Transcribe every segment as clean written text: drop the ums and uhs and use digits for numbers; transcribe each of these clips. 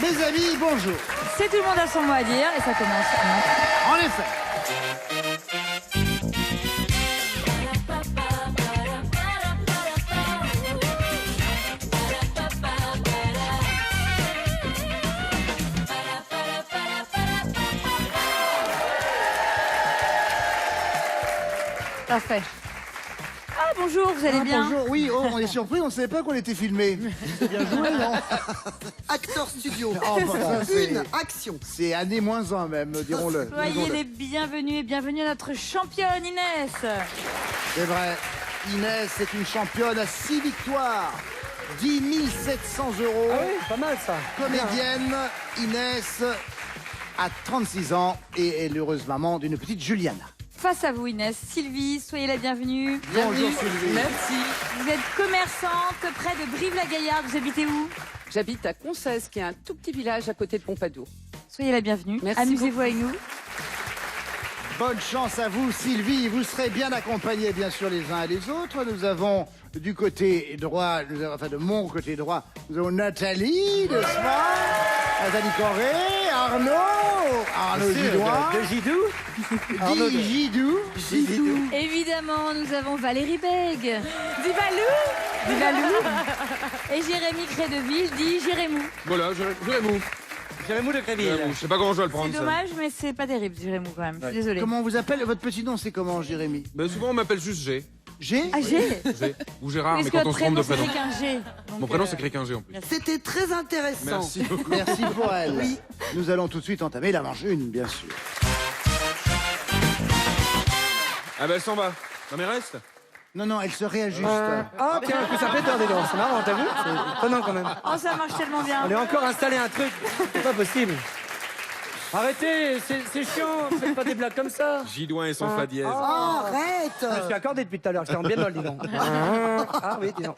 Mes amis, bonjour. C'est tout le monde a son mot à dire et ça commence maintenant. En effet. Parfait. Ah bonjour, vous allez bien? Bonjour, oui, oh, on est surpris, on ne savait pas qu'on était filmé. C'est bien joué, non? Acteur studio. Oh, bah, ça, c'est- Une action. C'est année -1 même, dirons-le. Soyez Disons-le. les bienvenus et bienvenue à notre championne Inès. C'est vrai. Inès est une championne à 6 victoires. 10 700 €. Ah oui, pas mal ça. Comédienne, Inès a 36 ans et est l'heureuse maman d'une petite Juliana. Face à vous Inès, Sylvie, soyez la bienvenue. Bonjour Sylvie. Merci. Vous êtes commerçante près de Brive-la-Gaillarde, vous habitez où? J'habite à Concesse, qui est un tout petit village à côté de Pompadour. Soyez la bienvenue. Merci Amusez-vous avec nous. Bonne chance à vous Sylvie, vous serez bien accompagnés bien sûr les uns et les autres. Nous avons du côté droit, enfin de mon côté droit, nous avons Nathalie de Spa, Nathalie Corré, Arnaud Gidoin, De Gidou. Gidou. Évidemment, nous avons Valérie Bègue, dit Valou, et Jérémy Crédeville, dit Jérémou. Voilà, Jérémou. Jérémy de Gréville. Je sais pas comment je dois le prendre. C'est ça. dommage, mais c'est pas terrible, Jérémou quand même. Je suis désolée. Comment on vous appelle? Votre petit nom c'est comment Jérémy? Ben, souvent on m'appelle juste G. G? Ah, G. G. Ou Gérard, Parce mais que quand on votre se trompe de prénom, c'est prénom. qu'un G. Donc, Mon prénom c'est Créquin G en plus. C'était très intéressant. Merci beaucoup. Merci pour elle. Oui. Nous allons tout de suite entamer la manche 1 bien sûr. Ah ben elle s'en va. Non mais reste. Non, elle se réajuste. Ah tiens, un coup ça pétard des dents. C'est marrant, t'as vu? C'est étonnant quand même. Oh, ça marche tellement bien. On est encore installé un truc. C'est pas possible. Arrêtez, c'est chiant. Faites pas des blagues comme ça. Gidouin et son fa dièse. Oh, arrête. Je suis accordé depuis tout à l'heure. J'étais en bémol, dis donc. Ah oui, dis donc.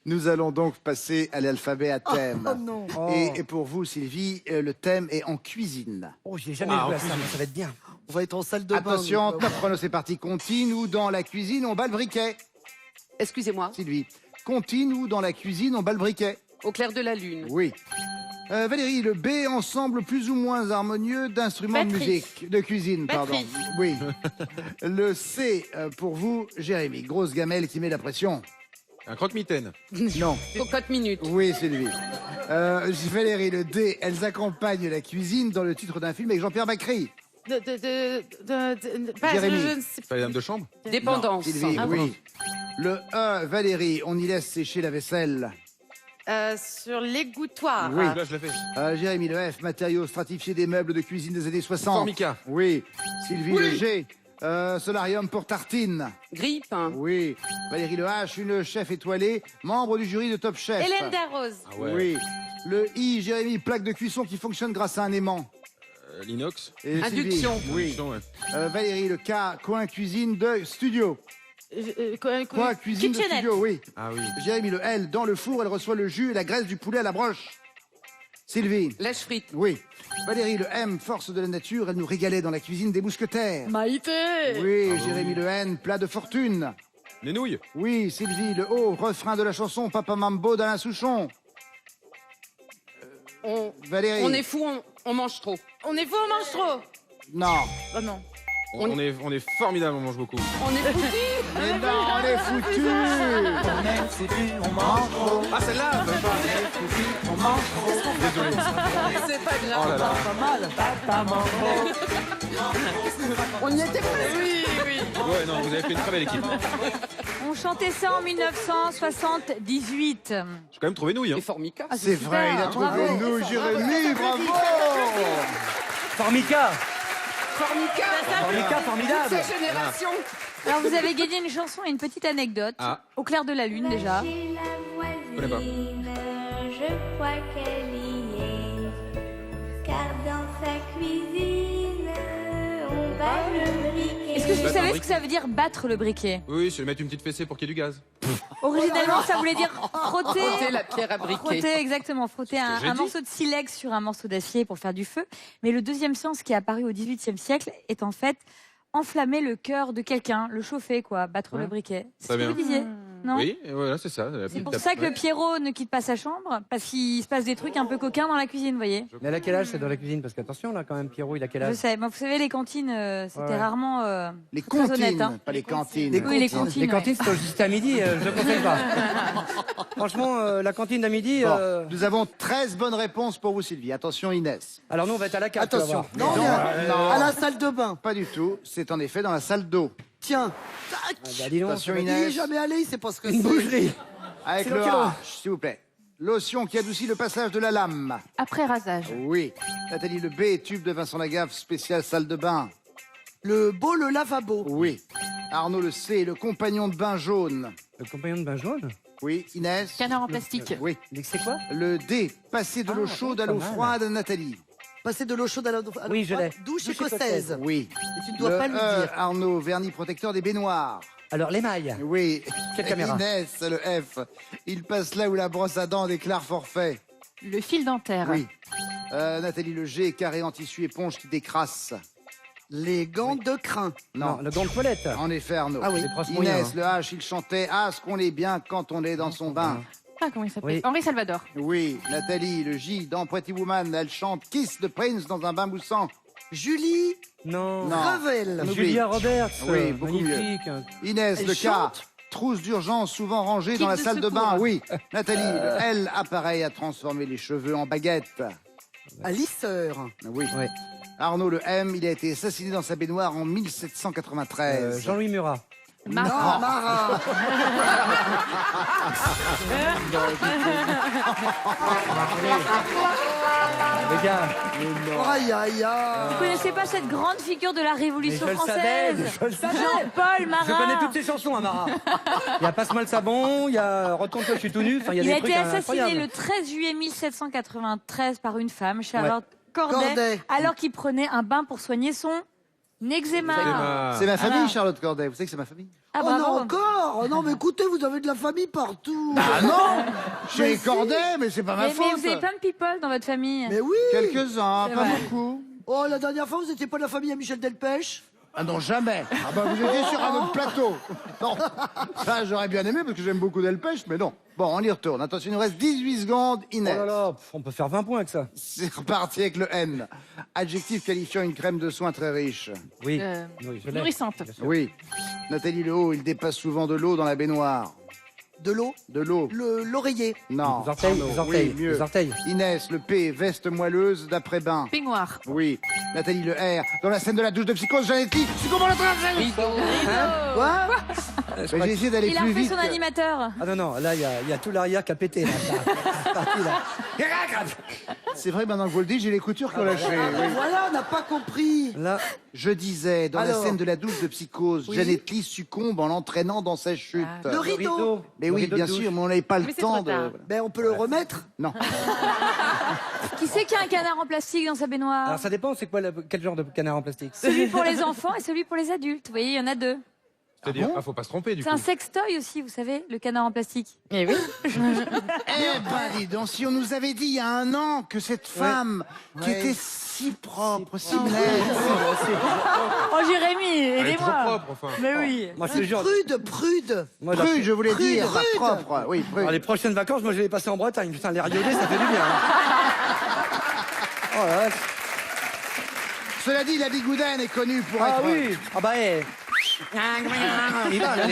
Nous allons donc passer à l'alphabet à thème. Oh non. Et pour vous, Sylvie, le thème est en cuisine. Oh, j'ai jamais joué à ça, mais ça va être bien. On va être en salle de bain. Attention, top chrono, c'est parti. Contine ou dans la cuisine, on bat le briquet. Excusez-moi, Sylvie. Contine ou dans la cuisine, on bat le briquet. au clair de la lune. Oui. Valérie, le B, ensemble plus ou moins harmonieux d'instruments de Batterie. musique, de cuisine, pardon. Batterie. Oui. Le C, pour vous, Jérémy. Grosse gamelle qui met la pression. Un croque-mitaine. Non. Cocotte minute. Oui, Sylvie. Valérie, le D, elles accompagnent la cuisine dans le titre d'un film avec Jean-Pierre Bacry. Jérémy. je ne sais Pas les dames de chambre. Dépendance. Sylvie, Ah oui. Le E, Valérie, on y laisse sécher la vaisselle. sur l'égouttoir. Oui. Là je l'ai fait. Jérémy, le F, matériaux stratifiés des meubles de cuisine des années 60. Formica. Oui. Sylvie, le G, solarium pour tartine. Grippe. Oui. Valérie, le H, une chef étoilée, membre du jury de Top Chef. Hélène Darroze. Ah ouais. Oui. Le I, Jérémy, plaque de cuisson qui fonctionne grâce à un aimant. L'inox. Et Sylvie, Induction. Oui. Induction, ouais. Valérie, le K, coin cuisine de studio. Coin cuisine de Kitchenette. studio, oui. Ah oui. Jérémy, le L, dans le four, elle reçoit le jus et la graisse du poulet à la broche. Sylvie. Lèche frite. Oui. Valérie, le M, force de la nature, elle nous régalait dans la cuisine des mousquetaires. Maïté. Oui, Jérémy, le N, plat de fortune. Les nouilles. Oui, Sylvie, le O, refrain de la chanson Papa Mambo d'Alain Souchon. Valérie. On est fou, on mange trop. On est faux, on mange trop. Non. Oh non. On est formidable, on mange beaucoup. On est foutu. Mais non, on est foutus. On est foutus, on mange trop. Ah celle-là. On mange trop. Désolé. C'est pas grave. Oh là là. Pas mal. On y était presque. Oui, oui. Ouais non, vous avez fait une très belle équipe. On chantait ça en 1978. J'ai quand même trouvé nouilles. Et Hein. Formica. Ah, C'est vrai, il a trouvé bravo. nous, Jérémy, bravo. Formica. Formica. Formica, formidable. Ces générations. Alors vous avez gagné une chanson et une petite anecdote. Ah. Au clair de la lune déjà. J'ai la Je connais pas. voisine, je crois qu'elle y est. Car dans sa cuisine, on bat le briquet. Est-ce que vous Battre un savez ce briquet. que ça veut dire battre le briquet? Oui, je vais mettre une petite fessée pour qu'il y ait du gaz. Originellement, ça voulait dire frotter. Frotter la pierre à briquet. Frotter, exactement. Frotter un, j'ai un dit. morceau de silex sur un morceau d'acier pour faire du feu. Mais le deuxième sens qui est apparu au XVIIIe siècle est en fait enflammer le cœur de quelqu'un, le chauffer, quoi, battre le briquet. C'est Très ce que bien. vous disiez. Non. Oui, et voilà, c'est ça. C'est pour ça que Pierrot ne quitte pas sa chambre, parce qu'il se passe des trucs un peu coquins dans la cuisine, vous voyez. Mais elle a quel âge, c'est dans la cuisine? Parce qu'attention, là, quand même, Pierrot, il a quel Je âge? sais, mais vous savez, les cantines, c'était Ouais. rarement Les très honnête, comptines, hein. pas les cantines. Oui, les cantines. Les cantines, c'est juste à midi, je ne conseille pas. Franchement, la cantine à midi... Bon, nous avons 13 bonnes réponses pour vous, Sylvie. Attention, Inès. Alors nous, on va être à la carte. tu vas Attention. voir. Non, non. à la salle de bain. Pas du tout. C'est en effet dans la salle d'eau. Tiens. Ah bah, dis donc, Attention, Il Inès. est jamais allé, c'est pas ce que une c'est. boucherie. Avec C'est le dans quel H, s'il vous plaît. Lotion qui adoucit le passage de la lame. Après rasage. Oui. Nathalie, le B, tube de Vincent Lagaffe, spécial salle de bain. Le beau, le lavabo. Oui. Arnaud, le C, le compagnon de bain jaune. Le compagnon de bain jaune? Oui. Inès. Canard en plastique. Oui. C'est quoi? Le D, passer de l'eau Ah, chaude à pas l'eau mal. froide, Nathalie. Passer de l'eau chaude à l'eau Oui, je l'ai. Douche Douche écossaise. Oui. Et tu ne dois Le pas lui E, dire. Arnaud, vernis protecteur des baignoires. Alors, l'émail. Oui. Quelle caméra? Inès, le F, il passe là où la brosse à dents déclare forfait. Le fil dentaire. Oui. Nathalie, le G, carré en tissu éponge qui décrasse. Les gants de crin. Non. Le gant de toilette. En effet, Arnaud. Ah oui. C'est presque moyen, Inès, hein. le H, il chantait « Ah, ce qu'on est bien quand on est dans son bain Ah, comment il s'appelle? Oui. Henri Salvador. ». Oui. Nathalie, le J, dans Pretty Woman, elle chante « Kiss de Prince dans un bain moussant Julie Non. Non. Revel. oublie. Julia Roberts. Oui, beaucoup magnifique. ». Inès, Elle le K, chante trousse d'urgence souvent rangée Kit dans la de salle de secours. bain. Oui. Nathalie, le L, appareil à transformer les cheveux en baguette. À lisseur. Oui. Oui. Arnaud, le M, il a été assassiné dans sa baignoire en 1793. Jean-Louis Murat. Non, Marat. Les gars. Aïe, aïe, aïe. Vous connaissez pas cette grande figure de la Révolution Mais je le savais, française? je le savais. Jean-Paul Marat. Je connais toutes ces chansons, Amara. Il y a Passe-moi le savon, il y a Retourne-toi, je suis tout nu. Enfin, il y a Il des a trucs été assassiné incroyables. le 13 juillet 1793 par une femme, Charlotte Corday, Corday. alors qu'il prenait un bain pour soigner son eczéma. C'est ma famille, Voilà. Charlotte Corday. Vous savez que c'est ma famille? Ah, Oh bravo. non, encore. Oh non, mais écoutez, vous avez de la famille partout. Ah non. Chez Mais si. Corday, mais c'est pas ma Mais faute. vous avez plein de people dans votre famille. Mais oui. Quelques-uns, C'est pas vrai. beaucoup. Oh, la dernière fois, vous n'étiez pas de la famille à Michel Delpech? Ah non, jamais. Ah bah vous étiez sur un autre plateau. Non, ça j'aurais bien aimé parce que j'aime beaucoup Delpech, mais non. Bon, on y retourne. Attention, il nous reste 18 secondes. Oh Inès. là là, on peut faire 20 points avec ça. C'est reparti avec le N. Adjectif qualifiant une crème de soin très riche. Oui. Euh, Oui, je l'ai. Nourrissante. Bien sûr. Oui. Nathalie Le Haut, il dépasse souvent de l'eau dans la baignoire. De l'eau. De l'eau. L'oreiller. Non. Les orteils, Arnaud. les orteils, Oui, mieux. les orteils. Inès, le P, veste moelleuse d'après-bain. Peignoir. Oui. Nathalie Le R, dans la scène de la douche de psychose, Jeannette, c'est comment la traverser Quoi? Mais j'ai essayé d'aller Il a plus refait vite. son animateur. Ah non, non, là, il y a tout l'arrière qui a pété. Là. C'est parti, là. C'est vrai, maintenant que vous le dites, j'ai les coutures qui ont lâché. oui. Voilà, on n'a pas compris. Là, Je disais, dans Alors. la scène de la douche de psychose, Oui. Jeannette Lee succombe en l'entraînant dans sa chute. Ah. Le rideau. Mais Le oui, rideau bien de douche. sûr, mais on n'avait pas le Mais c'est temps trop de... tard. Ben, on peut le remettre. Non. Qui c'est qui a un canard en plastique dans sa baignoire? alors ça dépend, c'est quoi, quel genre de canard en plastique? Celui pour les enfants et celui pour les adultes. Vous voyez, il y en a deux. C'est-à-dire, faut pas se tromper du C'est coup. un sextoy aussi, vous savez, le canard en plastique. Eh oui. Eh ben, dis donc, si on nous avait dit il y a un an que cette femme qui Ouais. était si propre, si nette... Oh Jérémy, Elle est trop aidez-moi. propre, enfin. Mais oui. Moi, je te jure. Prude, prude. Moi, Prude, je voulais Prude, dire, pas prude. propre. Oui, prude. Alors, les prochaines vacances, moi, je vais les passer en Bretagne. Putain, les rayonnés, ça fait du bien. Oh là là. Cela dit, la Bigouden est connue pour Ah être... oui. Ah bah, eh. On y va, là,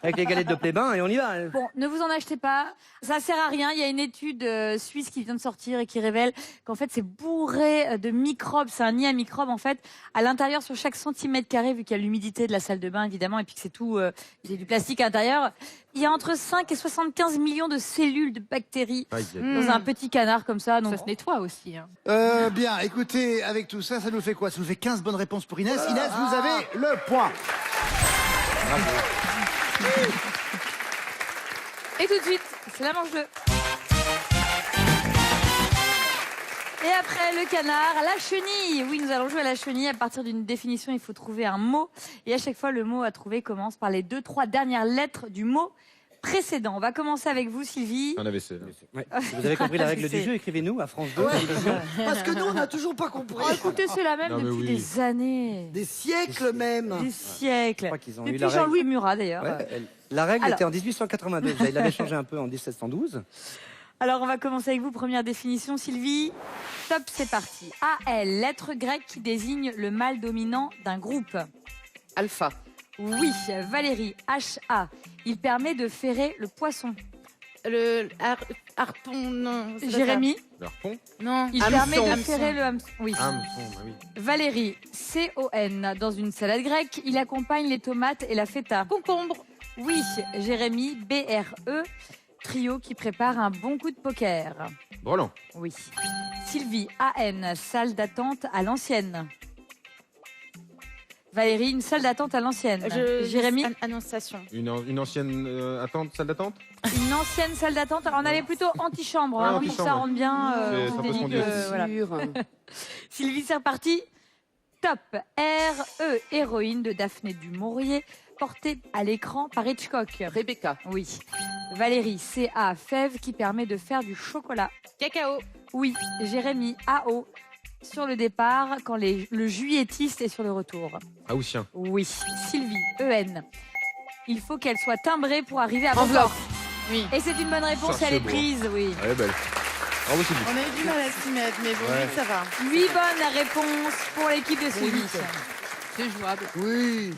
avec les galettes de plébin, et on y va. Bon, ne vous en achetez pas, ça sert à rien. Il y a une étude suisse qui vient de sortir et qui révèle qu'en fait c'est bourré de microbes, c'est un nid à microbes en fait. À l'intérieur, sur chaque centimètre carré, vu qu'il y a l'humidité de la salle de bain évidemment, et puis que c'est tout, il y a du plastique à l'intérieur, il y a entre 5 et 75 millions de cellules de bactéries Aïe, aïe. dans un petit canard comme ça. Donc Ça se nettoie aussi. Hein. Bien, écoutez, avec tout ça, ça nous fait quoi? Ça nous fait 15 bonnes réponses pour Inès. Inès, vous avez le point. Et tout de suite, c'est la manche 2. Et après le canard, la chenille. Oui, nous allons jouer à la chenille. À partir d'une définition, il faut trouver un mot. Et à chaque fois, le mot à trouver commence par les 2-3 dernières lettres du mot précédents. On va commencer avec vous, Sylvie. Un AVC. Ouais. Si vous avez compris la règle du jeu, écrivez-nous à France 2. Parce que nous, on n'a toujours pas compris. Oh, écoutez, c'est la même Non, mais depuis oui. des années. Des siècles même. Des siècles. Je crois qu'ils ont eu Depuis la règle. Jean-Louis Murat, d'ailleurs. Ouais, la règle Alors. était en 1882. Il l'avait changé un peu en 1712. Alors, on va commencer avec vous. Première définition, Sylvie. Top, c'est parti. AL, lettre grecque qui désigne le mâle dominant d'un groupe. Alpha. Oui. Valérie, HA. Il permet de ferrer le poisson. Le harpon, non. c'est pas Jérémy, Le harpon. ça. Non. il Hameçon. permet de Hameçon. ferrer le hameçon. Oui. Hameçon, bah oui. Valérie, CON. Dans une salade grecque, il accompagne les tomates et la feta. Concombre. Oui. Jérémy, BRE. Trio qui prépare un bon coup de poker. Brelan. Oui. Sylvie, AN. Salle d'attente à l'ancienne. Valérie, une salle d'attente à l'ancienne. Jérémy, Annonciation. Une ancienne attente, salle d'attente. une ancienne salle d'attente. Alors, on avait plutôt antichambre, Ouais, hein, pour que antichambre, ça ouais. rentre bien. C'est un peu ce qu'on dit aussi. voilà. Sylvie, c'est reparti. Top. RE, héroïne de Daphné du Maurier, portée à l'écran par Hitchcock. Rebecca. Oui. Valérie, CA, fève qui permet de faire du chocolat. Cacao. Oui. Jérémy, AO, sur le départ quand le juilletiste est sur le retour. Haussien. Oui. Sylvie, EN. Il faut qu'elle soit timbrée pour arriver à bon Enveloppe. port. Oui. Et c'est une bonne réponse, Ça, elle est c'est beau. prise, oui. Elle est belle. Bravo Sylvie. On a eu du mal à s'y mettre, mais bon, Ouais. oui, ça va. 8 bonnes réponses pour l'équipe de Sylvie. C'est jouable. Oui.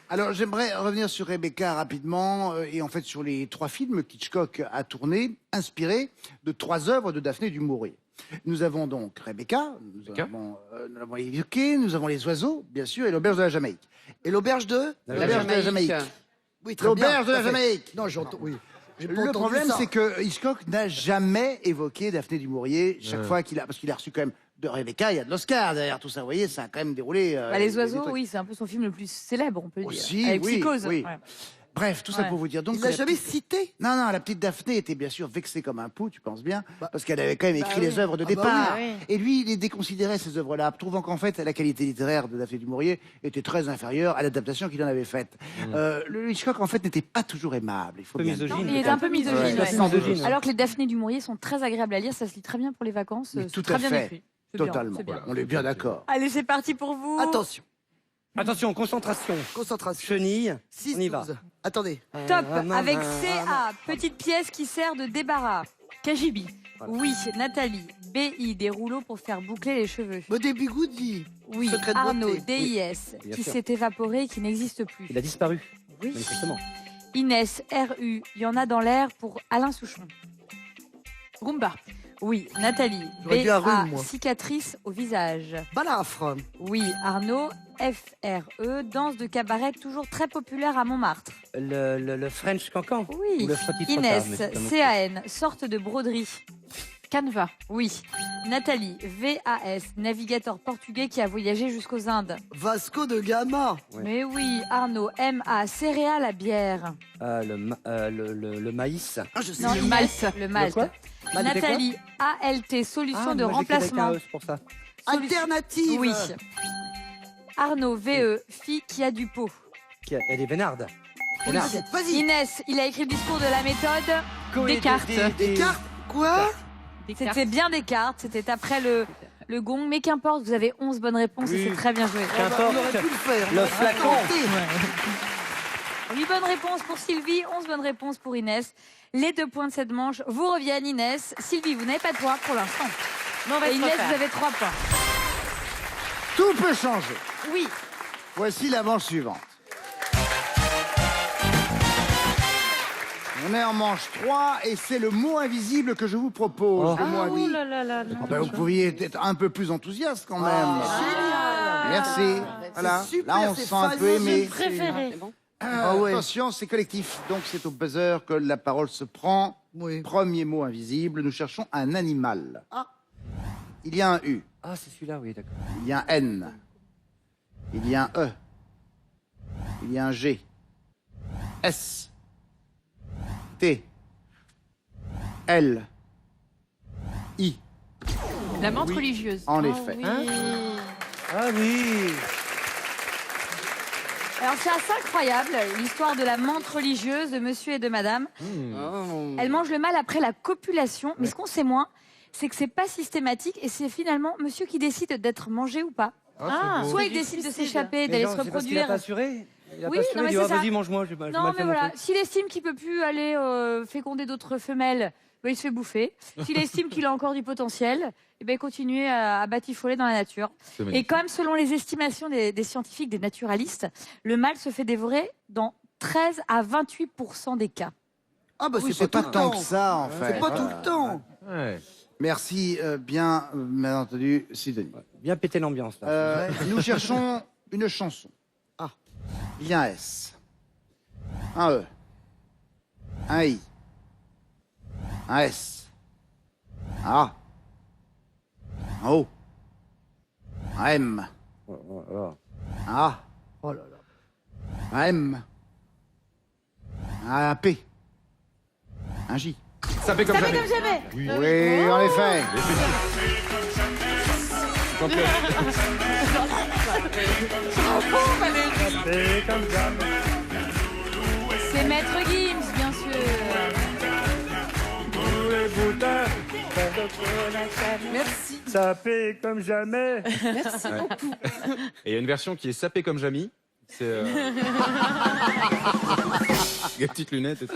Alors, j'aimerais revenir sur Rebecca rapidement et en fait sur les 3 films qu'Hitchcock a tournés, inspirés de 3 œuvres de Daphné du Maurier. Nous avons donc Rebecca, nous l'avons évoqué, nous avons Les Oiseaux, bien sûr, et L'Auberge de la Jamaïque. Et l'auberge de L'Auberge de la Jamaïque. Oui, très bien. L'Auberge de la tout à fait. Jamaïque. Non, j'entends, oui. J'ai pas Le entendu problème, ça. c'est que Hitchcock n'a jamais évoqué Daphné du Maurier chaque Ouais. fois qu'il a, parce qu'il a reçu quand même de Rebecca, il y a de l'Oscar derrière tout ça, vous voyez, ça a quand même déroulé. Bah, les des oiseaux, trucs. oui, c'est un peu son film le plus célèbre, on peut Aussi, dire. Avec oui, Psychose. oui. Ouais. Bref, tout ça Ouais. pour vous dire. Donc, Il l'a la jamais petite- cité. Non, non, la petite Daphné était bien sûr vexée comme un pou, tu penses bien, Bah. parce qu'elle avait quand même écrit oui. les œuvres de Ah bah départ. oui. Et lui, il déconsidérait ces œuvres-là, trouvant qu'en fait, la qualité littéraire de Daphné du Maurier était très inférieure à l'adaptation qu'il en avait faite. Le Hitchcock, en fait, n'était pas toujours aimable. Il faut Un peu bien misogyne. le Il dire. est un peu misogyne. Ouais. ouais. C'est misogyne. Alors que les Daphné du Maurier sont très agréables à lire, ça se lit très bien pour les vacances. Mais c'est tout très à bien fait. écrit. C'est bien, Totalement. c'est bien. Voilà. On est bien d'accord. Allez, c'est parti pour vous. Attention, Attention, concentration. concentration. Chenille. 6, On y va. 12. Attendez. Top, avec CA, petite pièce qui sert de débarras. Kajibi. Voilà. Oui, Nathalie. BI, des rouleaux pour faire boucler les cheveux. Modé Bigoudi. Oui, Secret de Arnaud, beauté. DIS, Bien qui sûr. s'est évaporé et qui n'existe plus. Il a disparu, Oui. manifestement. Inès, RU, il y en a dans l'air pour Alain Souchon. Rumba. Oui, Nathalie. J'aurais dit un BA, rhume, moi. cicatrice au visage. Balafre. Oui, Arnaud, FRE, danse de cabaret toujours très populaire à Montmartre. Le French cancan. Oui. Ou le frottis frottard, Inès, mais c'est un autre CAN, sorte de broderie. Canva. Oui. Nathalie, VAS, navigateur portugais qui a voyagé jusqu'aux Indes. Vasco de Gama. Ouais. Mais oui, Arnaud, MA, céréales à bière. le maïs. Ah, je sais. Non, Le Inès, malt. le malt. quoi Nathalie, ALT, solution de moi, j'écris avec un remplacement. E, c'est pour ça. Alternative. Oui. Arnaud, VE, fille qui a du pot. Elle est vénarde. Oui, Vénarde. vas-y. Inès, il a écrit le discours de la méthode. Descartes. Des cartes. Quoi C'était bien Descartes, c'était après le gong, mais qu'importe, vous avez 11 bonnes réponses et Oui. c'est très bien joué. Qu'importe. On aurait pu le faire. Le On a flacon. tenté. 8 bonnes réponses pour Sylvie, 11 bonnes réponses pour Inès. Les 2 points de cette manche vous reviennent, Inès. Sylvie, vous n'avez pas de points pour l'instant. Mais on va Et se Inès, refaire. vous avez 3 points. Tout peut changer. Oui. Voici la manche suivante. On est en manche 3 et c'est le mot invisible que je vous propose. Oh. Le mot Ah, invisible. là là là là. Ah ben, vous pouviez être un peu plus enthousiaste quand même. Merci. Voilà. super, Là, on c'est se sent un peu fameux. aimé. Préféré. C'est bon. Ah ouais. Attention, c'est collectif. Donc, c'est au buzzer que la parole se prend. Oui. Premier mot invisible. Nous cherchons un animal. Ah. Il y a un U. Ah, c'est celui-là, oui, d'accord. Il y a un N. Il y a un E. Il y a un G. S. T. L. I. La menthe religieuse. En effet. Ah oui. Alors c'est assez incroyable, l'histoire de la menthe religieuse de monsieur et de madame. Elle mange le mâle après la copulation, mais ce qu'on sait moins, c'est que c'est pas systématique et c'est finalement monsieur qui décide d'être mangé ou pas. Soit il décide de s'échapper, d'aller se Il a reproduire. pas assuré. Il a Oui, pas assuré, non, mais il dit, c'est ça. vas-y, mange-moi. j'ai mal Non, fait mais mon voilà, truc. s'il estime qu'il peut plus aller féconder d'autres femelles, ben, il se fait bouffer. S'il estime qu'il a encore du potentiel, eh ben, il continue à batifoler dans la nature. C'est Et magnifique. quand même, selon les estimations des scientifiques, des naturalistes, le mâle se fait dévorer dans 13 à 28% des cas. Ah bah Oui, c'est pas tout le tant temps. que ça, en fait. C'est pas tout le temps. Ouais. Merci bien, bien entendu, Sidonie. Bien péter l'ambiance, là. Nous cherchons une chanson. Ah. Il y a un S, un E, un I, un S, un A, un O, un M, Voilà. un A, Oh là là. un M, un P, un J. Ça fait comme Ça fait jamais. comme jamais. Oui, en effet. C'est Maître Gims, bien sûr. Merci. Ça fait comme jamais. Merci Ouais. beaucoup. Et il y a une version qui est sapée comme Jamie. C'est. Les petites lunettes et tout.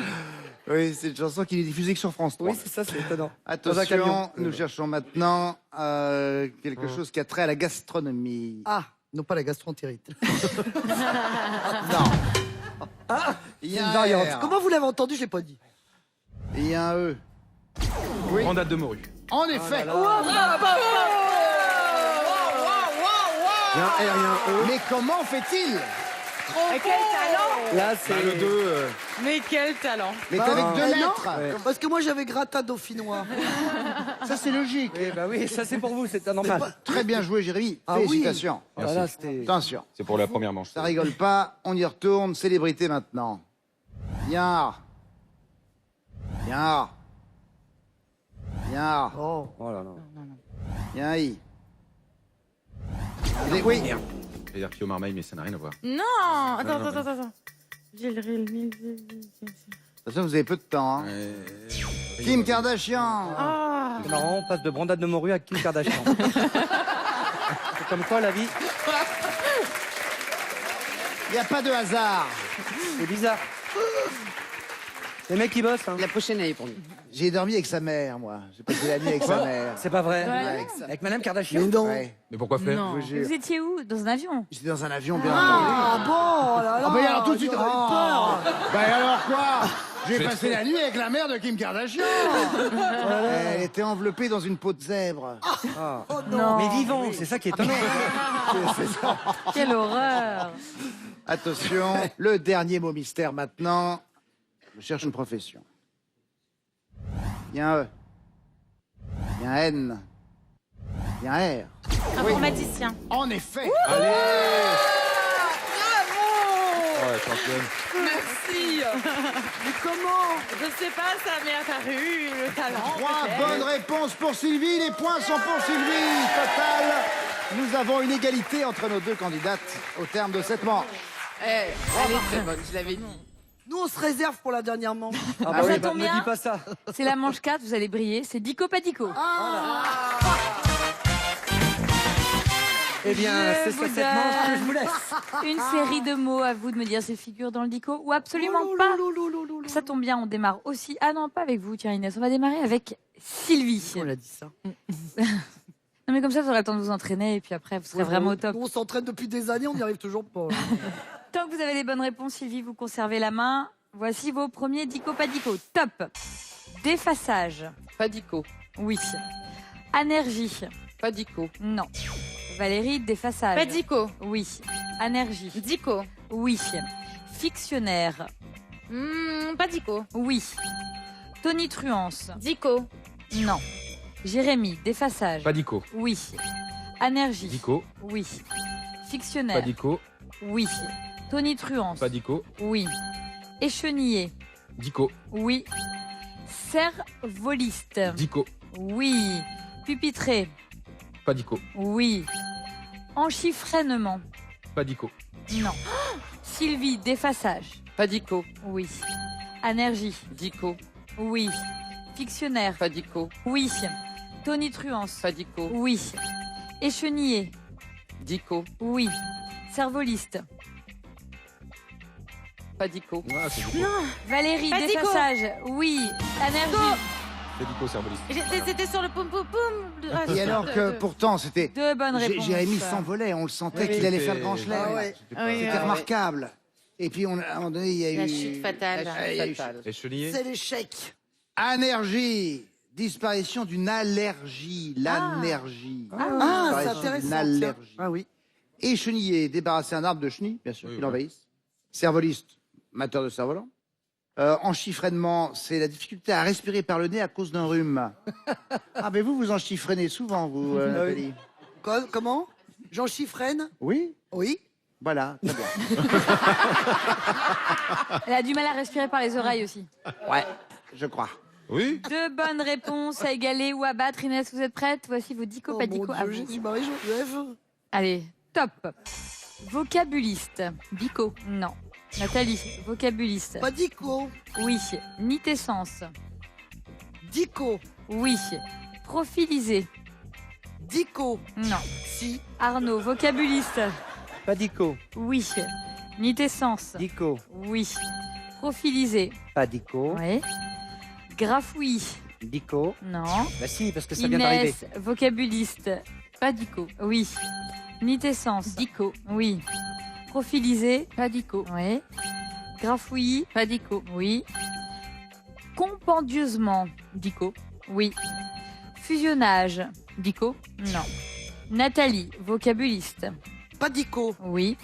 Oui, c'est une chanson qui est diffusée que sur France 3. Oui, c'est ça, c'est étonnant. Dans un camion. Attention, nous cherchons maintenant quelque chose qui a trait à la gastronomie. Ah, non pas la gastroentérite. Non. Il y C'est a une un variante. R. Comment vous l'avez entendu, j'ai pas dit. Et il y a un E. Oui. Grande date de morue. En effet. Il y a un R, il y a un E. Mais comment fait-il Et quel talent! Là, Bah, c'est le 2. Mais quel talent! Mais Bah, qu'avec deux non. lettres. Ouais. Parce que moi j'avais gratin dauphinois. Ça, c'est logique. Oui, bah oui, ça c'est pour vous, c'est normal. Très bien joué, Jérémy. Ah oui. Félicitations. Voilà, c'était. Attention. C'est pour la première manche. Ça rigole pas. On y retourne. Célébrité maintenant. Il y a un A. Il y a un A. Il y a un A. Oh. Oh là là. Il y a un I. Oui. C'est-à-dire Pio Marmaille, mais ça n'a rien à voir. Non! Attends, attends, attends. Attention, vous avez peu de temps. Hein. Kim Kardashian. C'est marrant, on passe de brandade de morue à Kim Kardashian. C'est comme quoi la vie, Il n'y a pas de hasard. c'est bizarre. Les mecs qui bossent, hein. La prochaine année pour nous. J'ai dormi avec sa mère, moi. J'ai passé la nuit avec sa mère. C'est pas vrai. Avec sa- Avec Madame Kardashian. Mais non. Ouais. Mais pourquoi faire Non. Je vous jure. Vous étiez où? Dans un avion? J'étais dans un avion, bien entendu. Ah bon, oh là là. Ah bah alors tout de suite. j'aurais eu Oh. peur. Bah alors quoi? J'ai J'ai passé trop- la nuit avec la mère de Kim Kardashian. Elle était enveloppée dans une peau de zèbre. Ah. Oh non. Mais vivant, c'est ça qui est étonnant. Quelle horreur! Attention, le dernier mot mystère maintenant. Je cherche une profession. Il y a un E. Il y a un N. Il y a un R. Informaticien. En effet. Allez Ouais, championne. Merci! Mais comment? Je sais pas, ça m'est apparu, le talent. 3 peut-être. bonnes réponses pour Sylvie. Les points sont pour Sylvie. Total, nous avons une égalité entre nos deux candidates au terme de cette manche. Elle est très bonne, je l'avais dit. Nous on se réserve pour la dernière manche. Ah Ah, bah ça oui, bah, tombe me bien. dis pas ça. C'est la manche 4, vous allez briller. C'est Dico Padico. Eh bien, Je c'est vous sur cette manche que donne je vous laisse. Une série de mots, à vous de me dire s'ils figurent dans le Dico ou absolument pas. Ça tombe bien, on démarre aussi. Ah non, pas avec vous, tiens Inès. On va démarrer avec Sylvie. On l'a dit ça. Non mais comme ça, vous aurez le temps de vous entraîner et puis après, vous serez vraiment au top. Nous, on s'entraîne depuis des années, on n'y arrive toujours pas. Tant que vous avez les bonnes réponses, Sylvie, vous conservez la main. Voici vos premiers Dico Padico. Top. Défaçage. Padico. Oui. Anergie. Padico. Non. Valérie, défaçage. Padico. Oui. Anergie. Dico. Oui. Fictionnaire. Padico. Oui. Tonitruance. Dico. Non. Jérémy, défaçage. Padico. Oui. Anergie. Dico. Oui. Fictionnaire. Padico. Oui. Tonitruance. Padico. Oui. Échenillé. Dico. Oui. Cervoliste. Dico. Oui. Pupitré. Padico. Oui. Enchiffrainement. Padico. Non. Sylvie, défaçage. Padico. Oui. Anergie. Dico. Oui. Fictionnaire. Padico. Oui. Tonitruance. Padico. Oui. Échenillé. Dico. Oui. Cervoliste. Padico. Ah, c'est Dico. Valérie, Pas Dico. défaçage. Oui. Anergie. C'est Dico, cerveliste. C'était sur le poum poum poum. Ah, Et alors que pourtant, c'était. Deux bonnes réponses. Jérémy s'envolait, on le sentait Oui, qu'il allait c'était- faire le grand chelem. Ah ouais. C'était remarquable. Et puis, à un moment donné, il y a eu. La chute fatale. Il y a eu- Fatale. Et Chenier. C'est l'échec. Anergie. Disparition d'une allergie. L'allergie. Ah, c'est Disparition d'une intéressant. tiens. allergie. Ah oui. Échenillé, débarrasser un arbre de chenilles, bien sûr, Oui, qui oui. l'envahissent. Cervoliste, amateur de cerf-volant. Enchiffrènement, c'est la difficulté à respirer par le nez à cause d'un rhume. Ah, mais vous enchiffrez souvent, vous, Nathalie. Comment Jean Chiffrène. Oui. Oui. Voilà, très bien. Elle a du mal à respirer par les oreilles aussi. Ouais, je crois. Oui. Deux bonnes réponses à égaler ou à battre. Inès, vous êtes prête? Voici vos dico Oh pas mon dico à Dieu, vous. Jésus-Marie-Joseph. Allez, top. Vocabuliste. Dico. Non. Nathalie, vocabuliste. Padico. Oui. Nitessence. Dico. Oui. Profilisé. Dico. Non. Si. Arnaud, vocabuliste. Padico. Oui. Nitessence. Dico. Oui. Profilisé. Padico. Oui. Grafouille. Dico. Non. Bah si, parce que ça vient d'arriver. Inès, vocabuliste. Padico. Oui. Nitessence. Dico. Oui. Profilisé. Padico. Oui. Grafouillis. Padico. Oui. Compendieusement. Dico. Oui. Fusionnage. Dico. Non. Nathalie, vocabuliste. Padico. Oui.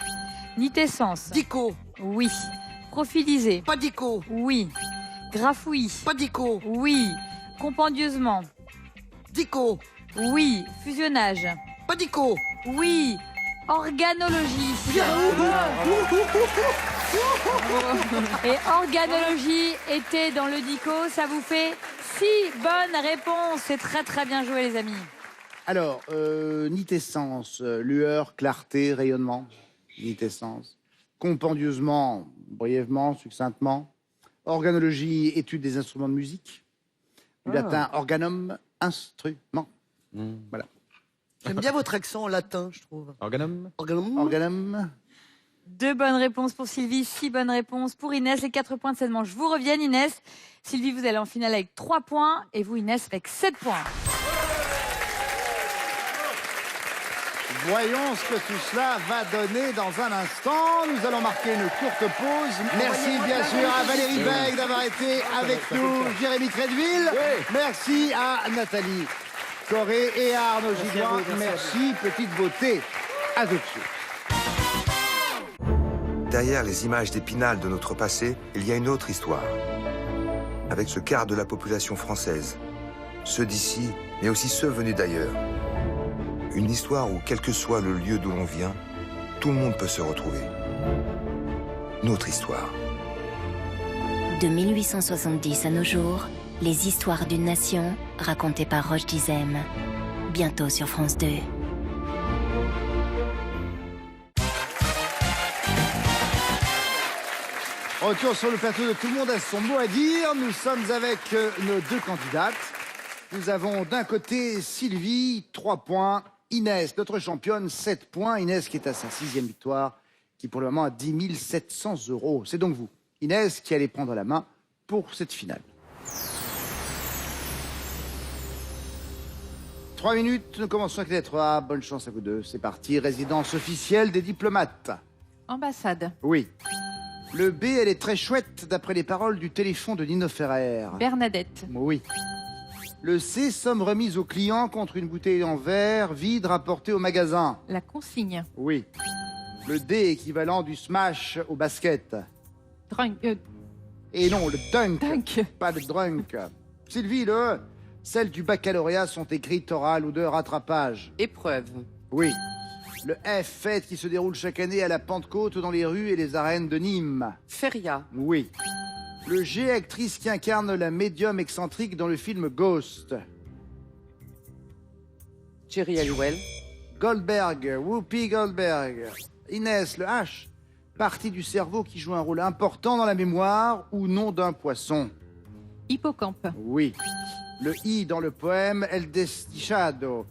Nitessence. Dico. Oui. Profilisé. Padico. Oui. Grafouillis. Padico. Oui. Compendieusement. Dico. Oui. Fusionnage. Padico. Oui. Organologie. Et organologie était dans le dico. Ça vous fait 6 bonnes réponses. C'est très très bien joué les amis. Alors, nitessence, lueur, clarté, rayonnement. Nitessence. Compendieusement, brièvement, succinctement. Organologie, étude des instruments de musique. Du latin organum, instrument. Voilà. J'aime bien votre accent en latin, je trouve. Organum. Organum. 2 bonnes réponses pour Sylvie, 6 bonnes réponses pour Inès. Les 4 points de cette manche vous reviennent, Inès. Sylvie, vous allez en finale avec 3 points et vous, Inès, avec 7 points. Voyons ce que tout cela va donner dans un instant. Nous allons marquer une courte pause. Merci bien sûr à Valérie Beg d'avoir été avec nous, Jérémy Crédville. Merci à Nathalie Corré et à Arnaud Gilloin. Merci, petite beauté. À tout de suite. Derrière les images d'Épinal de notre passé, il y a une autre histoire. Avec ce quart de la population française, ceux d'ici, mais aussi ceux venus d'ailleurs. Une histoire où, quel que soit le lieu d'où l'on vient, tout le monde peut se retrouver. Notre histoire. De 1870 à nos jours, les histoires d'une nation racontées par Roche Dizem. Bientôt sur France 2. Retour sur le plateau de Tout le monde a son mot à dire. Nous sommes avec nos 2 candidates. Nous avons d'un côté Sylvie, 3 points. Inès, notre championne, 7 points. Inès qui est à sa 6e victoire, qui pour le moment a 10 700 €. C'est donc vous, Inès, qui allez prendre la main pour cette finale. 3 minutes, nous commençons avec les 3. Bonne chance à vous deux. C'est parti. Résidence officielle des diplomates. Ambassade. Oui. Le B, elle est très chouette, d'après les paroles du téléphone de Nino Ferrer. Bernadette. Oui. Le C, somme remise au client contre une bouteille en verre vide rapportée au magasin. La consigne. Oui. Le D, équivalent du smash au basket. Drunk. Et non, le dunk. Dunk. Pas le drunk. Sylvie, le E, celles du baccalauréat sont écrites orales ou de rattrapage. Épreuve. Oui. Le F, fête qui se déroule chaque année à la Pentecôte dans les rues et les arènes de Nîmes. Feria. Oui. Le G, actrice qui incarne la médium excentrique dans le film Ghost. Jerry Halliwell. Goldberg, Whoopi Goldberg. Inès, le H. partie du cerveau qui joue un rôle important dans la mémoire ou non d'un poisson. Hippocampe. Oui. Le I dans le poème El Desdichado,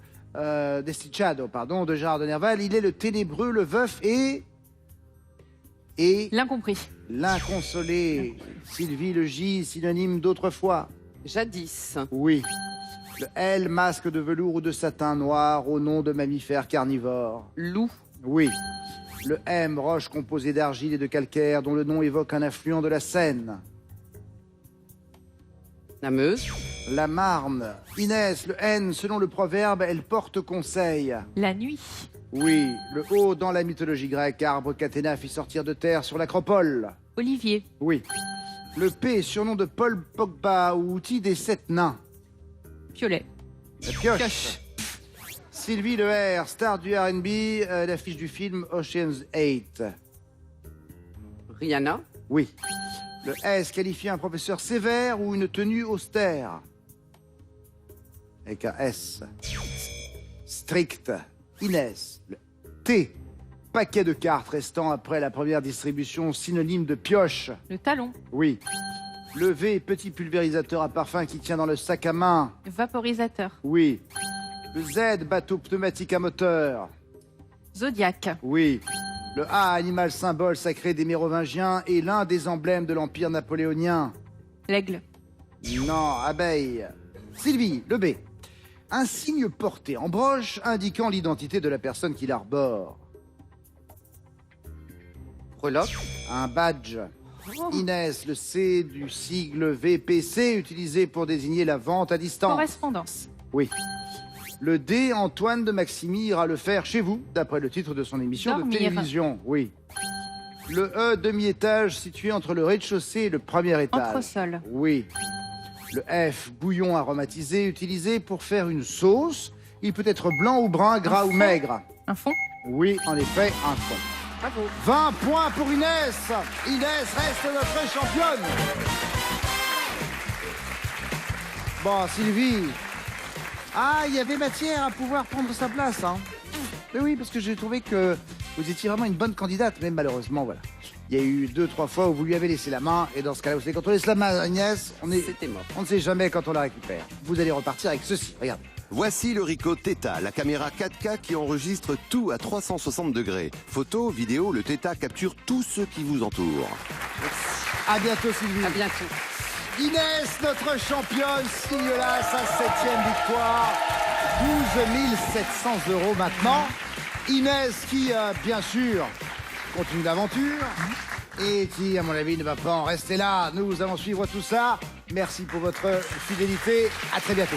pardon, de Gérard de Nerval, il est le ténébreux, le veuf et L'incompris. l'inconsolé. Sylvie, le J, synonyme d'autrefois. Jadis. Oui. Le L, masque de velours ou de satin noir au nom de mammifères carnivores. Loup. Oui. Le M, roche composée d'argile et de calcaire dont le nom évoque un affluent de la Seine. La Meuse. La Marne. Inès, le N, selon le proverbe, elle porte conseil. La nuit. Oui. Le O, dans la mythologie grecque, arbre qu'Athéna fit sortir de terre sur l'acropole. Olivier. Oui. Le P, surnom de Paul Pogba ou outil des 7 nains. Piolet. La pioche. Sylvie, le R, star du R&B, l'affiche du film Ocean's 8. Rihanna. Oui. Le S qualifie un professeur sévère ou une tenue austère. Avec un S. Strict. Inès. Le T. Paquet de cartes restant après la première distribution, synonyme de pioche. Le talon. Oui. Le V. Petit pulvérisateur à parfum qui tient dans le sac à main. Vaporisateur. Oui. Le Z. Bateau pneumatique à moteur. Zodiaque. Oui. Le A, animal symbole sacré des Mérovingiens et l'un des emblèmes de l'Empire napoléonien. L'aigle. Non, abeille. Sylvie, le B. Un signe porté en broche indiquant l'identité de la personne qui l'arbore. Breloque. Un badge. Inès, le C du sigle VPC utilisé pour désigner la vente à distance. Correspondance. Oui. Le D, Antoine de Maximi ira le faire chez vous, d'après le titre de son émission de Dormir. télévision. Oui. Le E, demi-étage situé entre le rez-de-chaussée et le premier étage. Entresol. Oui. Le F, bouillon aromatisé utilisé pour faire une sauce. Il peut être blanc ou brun, gras ou maigre. Un fond. Oui, en effet, un fond. Bravo. 20 points pour Inès. Inès reste notre championne. Bon, Sylvie. Ah, il y avait matière à pouvoir prendre sa place, hein. Mais oui, parce que j'ai trouvé que vous étiez vraiment une bonne candidate, mais malheureusement, voilà. Il y a eu 2-3 fois où vous lui avez laissé la main, et dans ce cas-là, vous savez, quand on laisse la main à Agnès, C'était mort. on ne sait jamais quand on la récupère. Vous allez repartir avec ceci, regardez. Voici le Ricoh Theta, la caméra 4K qui enregistre tout à 360 degrés. Photos, vidéos, le Theta capture tout ce qui vous entoure. À bientôt, Sylvie. À bientôt. Inès, notre championne, signe là sa 7e victoire. 12 700 € maintenant. Inès qui, bien sûr, continue l'aventure et qui, à mon avis, ne va pas en rester là. Nous allons suivre tout ça. Merci pour votre fidélité. À très bientôt.